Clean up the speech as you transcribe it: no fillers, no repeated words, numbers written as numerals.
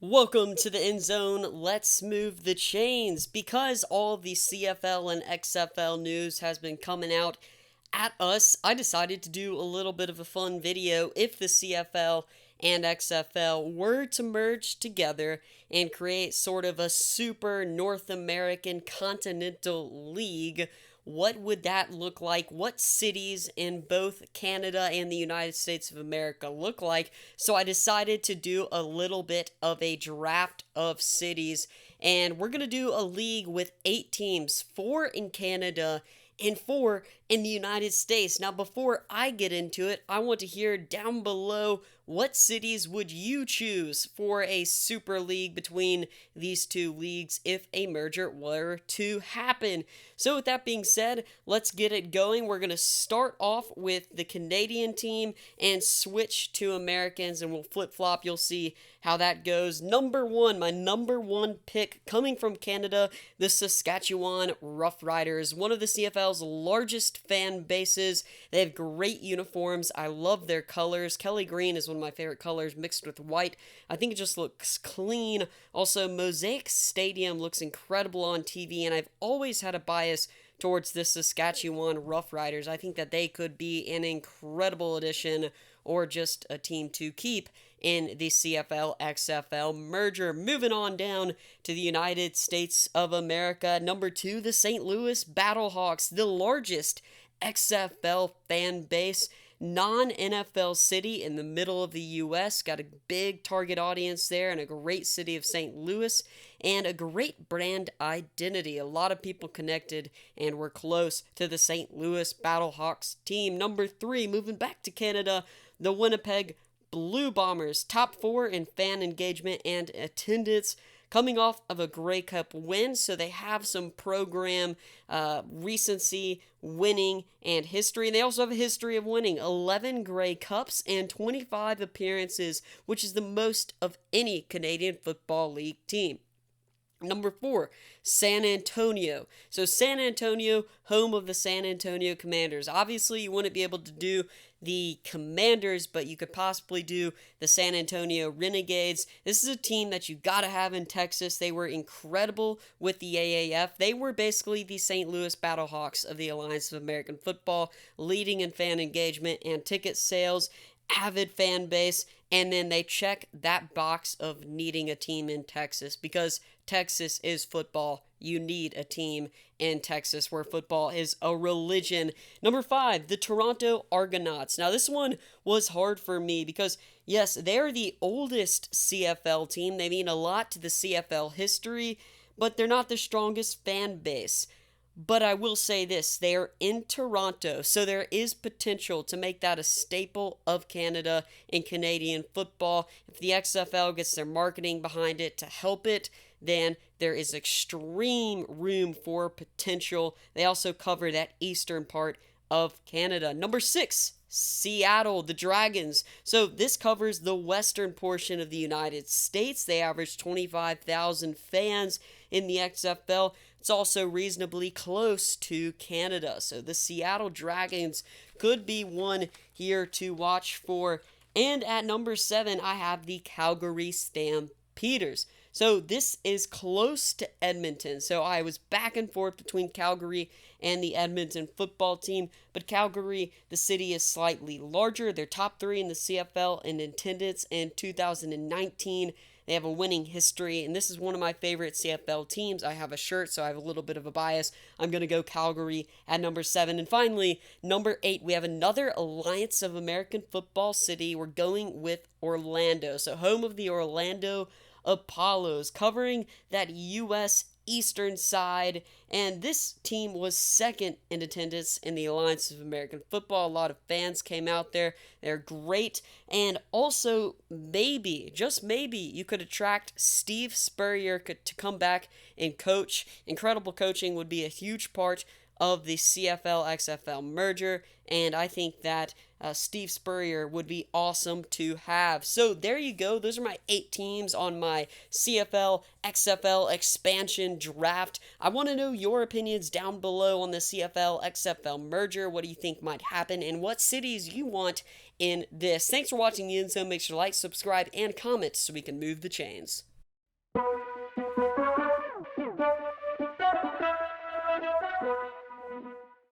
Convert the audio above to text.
Welcome to the EndZone. Let's move the chains. Because all of the CFL and XFL news has been coming out at us, I decided to do a little bit of a fun video if the CFL and XFL were to merge together and create sort of a super North American continental league. What would that look like? What cities in both Canada and the United States of America look like? So I decided to do a little bit of a draft of cities, and we're going to do a league with 8 teams, 4 in Canada and 4 in the United States. Now, before I get into it, I want to hear down below, what cities would you choose for a super league between these two leagues if a merger were to happen? So with that being said, let's get it going. We're going to start off with the Canadian team and switch to Americans, and we'll flip-flop. You'll see how that goes. My number one pick coming from Canada, the Saskatchewan Roughriders, one of the CFL's largest fan bases. They have great uniforms. I love their colors. Kelly green is one of my favorite colors mixed with white. I think it just looks clean. Also, Mosaic Stadium looks incredible on TV, and I've always had a bias towards the Saskatchewan Roughriders. I think that they could be an incredible addition or just a team to keep in the CFL XFL merger. Moving on down to the United States of America. Number 2, the St. Louis Battlehawks, the largest XFL fan base, non-NFL city in the middle of the U.S. Got a big target audience there and a great city of St. Louis and a great brand identity. A lot of people connected and were close to the St. Louis Battlehawks team. Number 3, moving back to Canada, the Winnipeg Blue Bombers, top 4 in fan engagement and attendance, coming off of a Grey Cup win, so they have some program recency, winning, and history. And they also have a history of winning 11 Grey Cups and 25 appearances, which is the most of any Canadian Football League team. Number 4, San Antonio. So San Antonio, home of the San Antonio Commanders. Obviously, you wouldn't be able to do the Commanders, but you could possibly do the San Antonio Renegades. This is a team that you gotta have in Texas. They were incredible with the AAF. They were basically the St. Louis Battlehawks of the Alliance of American Football, leading in fan engagement and ticket sales, avid fan base, and then they check that box of needing a team in Texas because Texas is football. You need a team in Texas where football is a religion. Number 5, the Toronto Argonauts. Now, this one was hard for me because, yes, they're the oldest CFL team. They mean a lot to the CFL history, but they're not the strongest fan base. But I will say this, they are in Toronto, so there is potential to make that a staple of Canada in Canadian football. If the XFL gets their marketing behind it to help it, then there is extreme room for potential. They also cover that eastern part of Canada. Number 6, Seattle, the Dragons. So this covers the western portion of the United States. They average 25,000 fans in the XFL. It's also reasonably close to Canada. So the Seattle Dragons could be one here to watch for. And at number 7, I have the Calgary Stampeders. So this is close to Edmonton. So I was back and forth between Calgary and the Edmonton football team. But Calgary, the city, is slightly larger. They're top 3 in the CFL in attendance in 2019. They have a winning history, and this is one of my favorite CFL teams. I have a shirt, so I have a little bit of a bias. I'm going to go Calgary at number 7. And finally, number 8, we have another Alliance of American Football city. We're going with Orlando. So home of the Orlando Apollos, covering that U.S. eastern side, and this team was second in attendance in the Alliance of American Football. A lot of fans came out there. They're great, and also maybe, just maybe, you could attract Steve Spurrier to come back and coach. Incredible coaching would be a huge part of the CFL XFL merger, and I think that Steve Spurrier would be awesome to have. So there you go. Those are my 8 teams on my CFL XFL expansion draft. I want to know your opinions down below on the CFL XFL merger. What do you think might happen, and what cities you want in this? Thanks for watching the EndZone. Make sure to like, subscribe, and comment so we can move the chains.